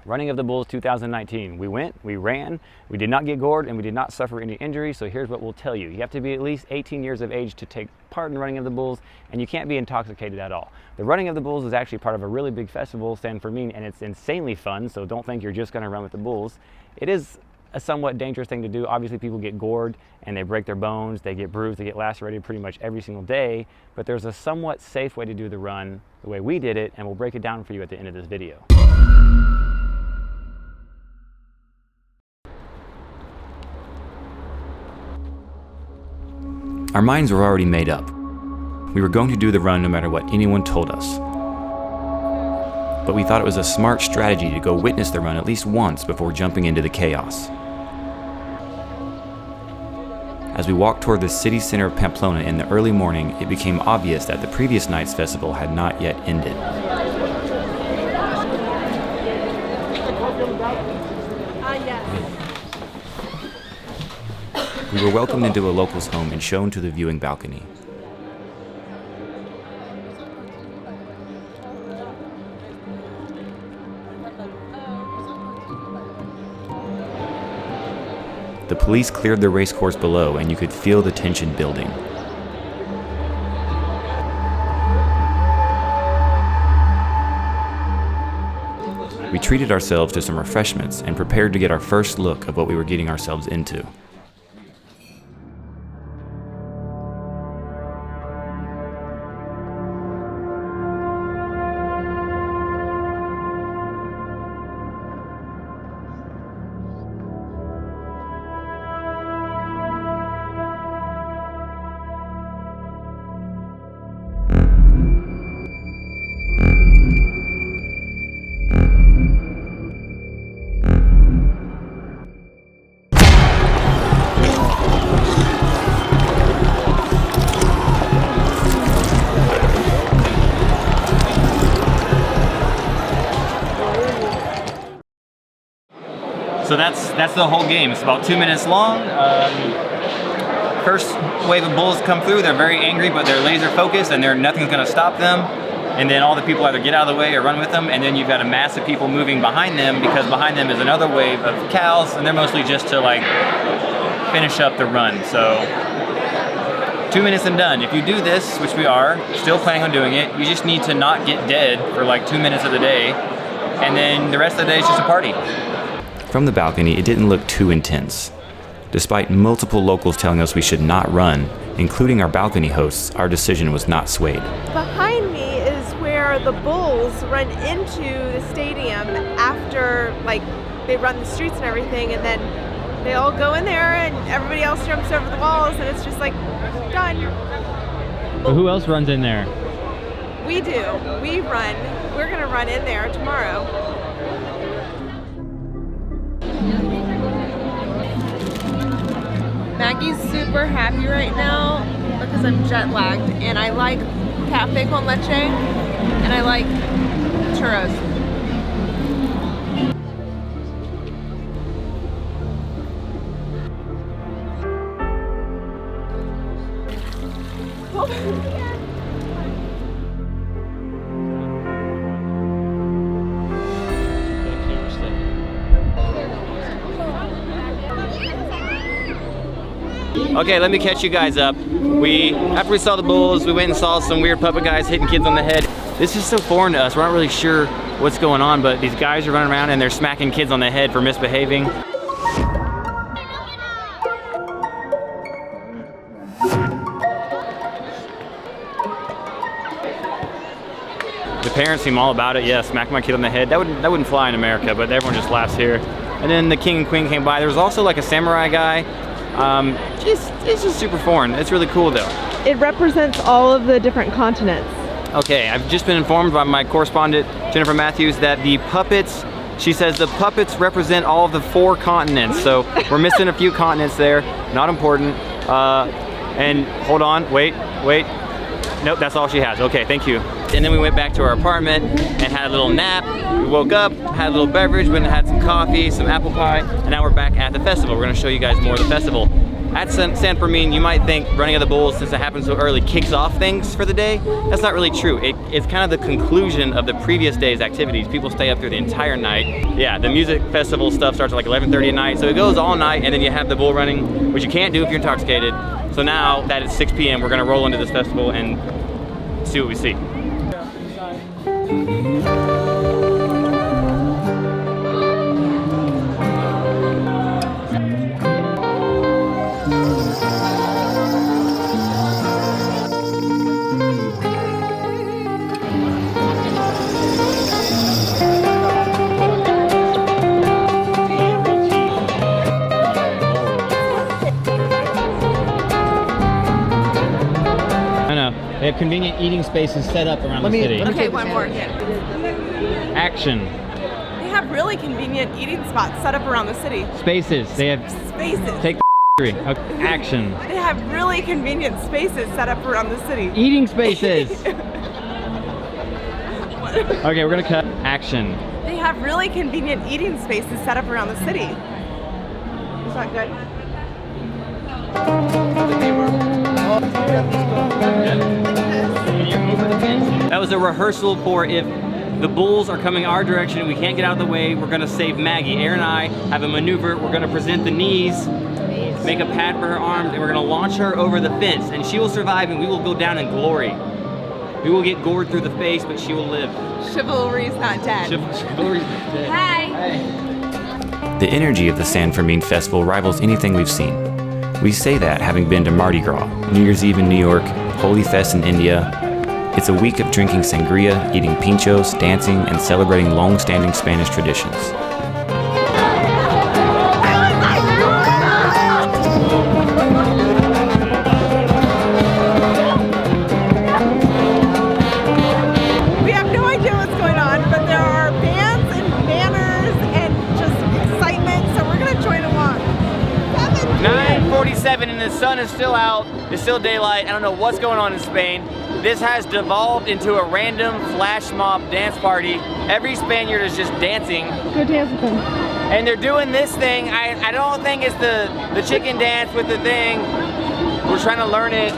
Running of the Bulls 2019. We went, we ran, we did not get gored, and we did not suffer any injury, so here's what we'll tell you. You have to be at least 18 years of age to take part in Running of the Bulls, and you can't be intoxicated at all. The Running of the Bulls is actually part of a really big festival, San Fermin, and it's insanely fun, so don't think you're just gonna run with the bulls. It is a somewhat dangerous thing to do. Obviously people get gored and they break their bones, they get bruised, they get lacerated pretty much every single day, but there's a somewhat safe way to do the run the way we did it, and we'll break it down for you at the end of this video. Our minds were already made up. We were going to do the run no matter what anyone told us. But we thought it was a smart strategy to go witness the run at least once before jumping into the chaos. As we walked toward the city center of Pamplona in the early morning, it became obvious that the previous night's festival had not yet ended. We were welcomed into a local's home and shown to the viewing balcony. The police cleared the racecourse below, and you could feel the tension building. We treated ourselves to some refreshments and prepared to get our first look of what we were getting ourselves into. So that's the whole game. It's about 2 minutes long. First wave of bulls come through, they're very angry, but they're laser focused and nothing's gonna stop them. And then all the people either get out of the way or run with them, and then you've got a mass of people moving behind them, because behind them is another wave of cows, and they're mostly just to like finish up the run. So 2 minutes and done. If you do this, which we are, still planning on doing it, you just need to not get dead for like 2 minutes of the day, and then the rest of the day is just a party. From the balcony, it didn't look too intense. Despite multiple locals telling us we should not run, including our balcony hosts, our decision was not swayed. Behind me is where the bulls run into the stadium after, like, they run the streets and everything, and then they all go in there and everybody else jumps over the walls, and it's just like, done. But who else runs in there? We do. We run. We're gonna run in there tomorrow. Maggie's super happy right now because I'm jet lagged, and I like cafe con leche and I like churros. Okay, let me catch you guys up. After we saw the bulls, we went and saw some weird puppet guys hitting kids on the head. This is so foreign to us. We're not really sure what's going on, but these guys are running around and they're smacking kids on the head for misbehaving. The parents seem all about it. Yeah, smack my kid on the head. That wouldn't fly in America, but everyone just laughs here. And then the king and queen came by. There was also like a samurai guy. It's just super foreign. It's really cool though. It represents all of the different continents. Okay, I've just been informed by my correspondent, Jennifer Matthews, that the puppets, she says the puppets represent all of the 4 continents. So we're missing a few continents there. Not important. And hold on, wait. Nope, that's all she has. Okay, thank you. And then we went back to our apartment and had a little nap. We woke up, had a little beverage, went and had some coffee, some apple pie, and now we're back at the festival. We're gonna show you guys more of the festival. At San Fermin, you might think running of the bulls, since it happens so early, kicks off things for the day. That's not really true. It's kind of the conclusion of the previous day's activities. People stay up through the entire night. Yeah, the music festival stuff starts at like 11:30 at night, so it goes all night, and then you have the bull running, which you can't do if you're intoxicated. So now that it's 6 p.m., we're gonna roll into this festival and see what we see. They have convenient eating spaces set up around the city. Okay, one more. Action. They have really convenient eating spots set up around the city. Spaces. They have spaces. Take the three. Okay. Action. They have really convenient spaces set up around the city. Eating spaces. Okay, we're gonna cut. Action. They have really convenient eating spaces set up around the city. Is that good? That was a rehearsal for if the bulls are coming our direction, we can't get out of the way, we're gonna save Maggie. Aaron and I have a maneuver. We're gonna present the knees, make a pad for her arms, and we're gonna launch her over the fence, and she will survive and we will go down in glory. We will get gored through the face, but she will live. Chivalry's not dead. Chivalry's not dead. Hi. The energy of the San Fermin Festival rivals anything we've seen. We say that having been to Mardi Gras, New Year's Eve in New York, Holy Fest in India. It's a week of drinking sangria, eating pinchos, dancing, and celebrating long-standing Spanish traditions. We have no idea what's going on, but there are bands and banners and just excitement, so we're gonna join along. 9:47 and the sun is still out. It's still daylight. I don't know what's going on in Spain. This has devolved into a random flash mob dance party. Every Spaniard is just dancing. Go dance with them. And they're doing this thing. I don't think it's the chicken dance with the thing. We're trying to learn it.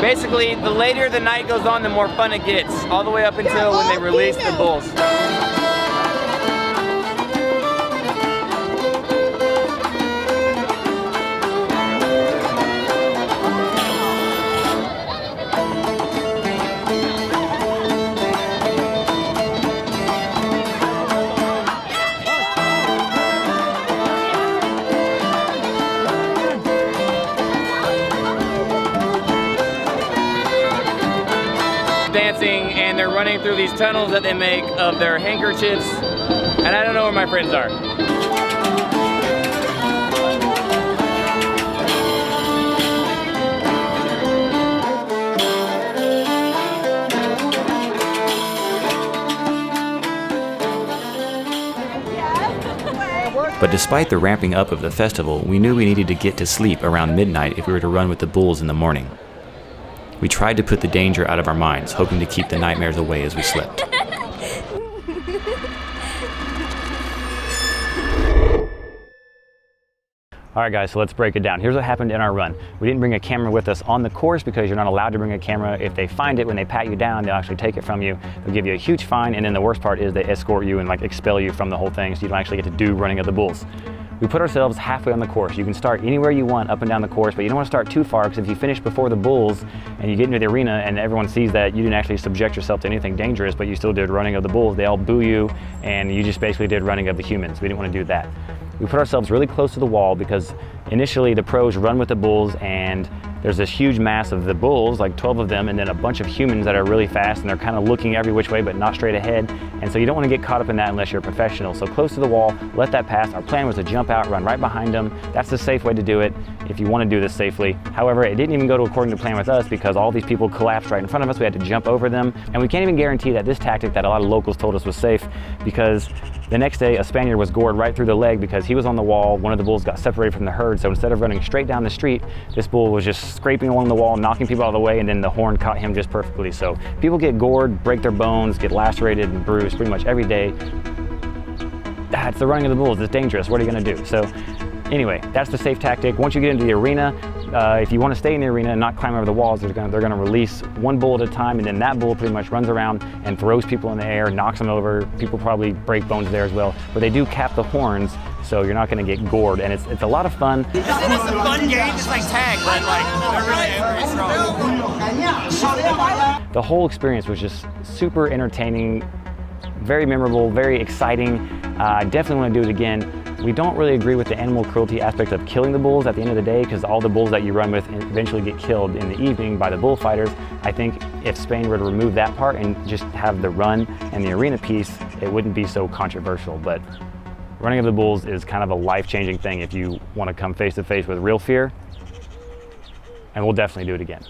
Basically, the later the night goes on, the more fun it gets. All the way up until when they release the bulls. Dancing, and they're running through these tunnels that they make of their handkerchiefs, and I don't know where my friends are. But despite the ramping up of the festival, we knew we needed to get to sleep around midnight if we were to run with the bulls in the morning. We tried to put the danger out of our minds, hoping to keep the nightmares away as we slept. All right guys, so let's break it down. Here's what happened in our run. We didn't bring a camera with us on the course because you're not allowed to bring a camera. If they find it when they pat you down, they'll actually take it from you. They'll give you a huge fine, and then the worst part is they escort you and like expel you from the whole thing, so you don't actually get to do running of the bulls. We put ourselves halfway on the course. You can start anywhere you want up and down the course, but you don't want to start too far, because if you finish before the bulls and you get into the arena and everyone sees that you didn't actually subject yourself to anything dangerous, but you still did running of the bulls, they all boo you and you just basically did running of the humans. We didn't want to do that. We put ourselves really close to the wall because initially the pros run with the bulls, and there's this huge mass of the bulls, like 12 of them, and then a bunch of humans that are really fast and they're kind of looking every which way but not straight ahead. And so you don't want to get caught up in that unless you're a professional. So close to the wall, let that pass. Our plan was to jump out, run right behind them. That's the safe way to do it if you want to do this safely. However, it didn't even go according to plan with us because all these people collapsed right in front of us. We had to jump over them. And we can't even guarantee that this tactic that a lot of locals told us was safe, because the next day a Spaniard was gored right through the leg because he was on the wall. One of the bulls got separated from the herd. So instead of running straight down the street, this bull was just scraping along the wall, knocking people out of the way, and then the horn caught him just perfectly. So people get gored, break their bones, get lacerated and bruised pretty much every day. It's the running of the bulls. It's dangerous. What are you going to do? So Anyway, that's the safe tactic. Once you get into the arena, if you want to stay in the arena and not climb over the walls, they're gonna release one bull at a time, and then that bull pretty much runs around and throws people in the air, knocks them over. People probably break bones there as well. But they do cap the horns, so you're not gonna get gored, and it's a lot of fun. It's a fun game, it's like tag, but like very strong. The whole experience was just super entertaining, very memorable, very exciting. I definitely want to do it again. We don't really agree with the animal cruelty aspect of killing the bulls at the end of the day, because all the bulls that you run with eventually get killed in the evening by the bullfighters. I think if Spain were to remove that part and just have the run and the arena piece, it wouldn't be so controversial. But running of the bulls is kind of a life-changing thing if you want to come face to face with real fear, and we'll definitely do it again.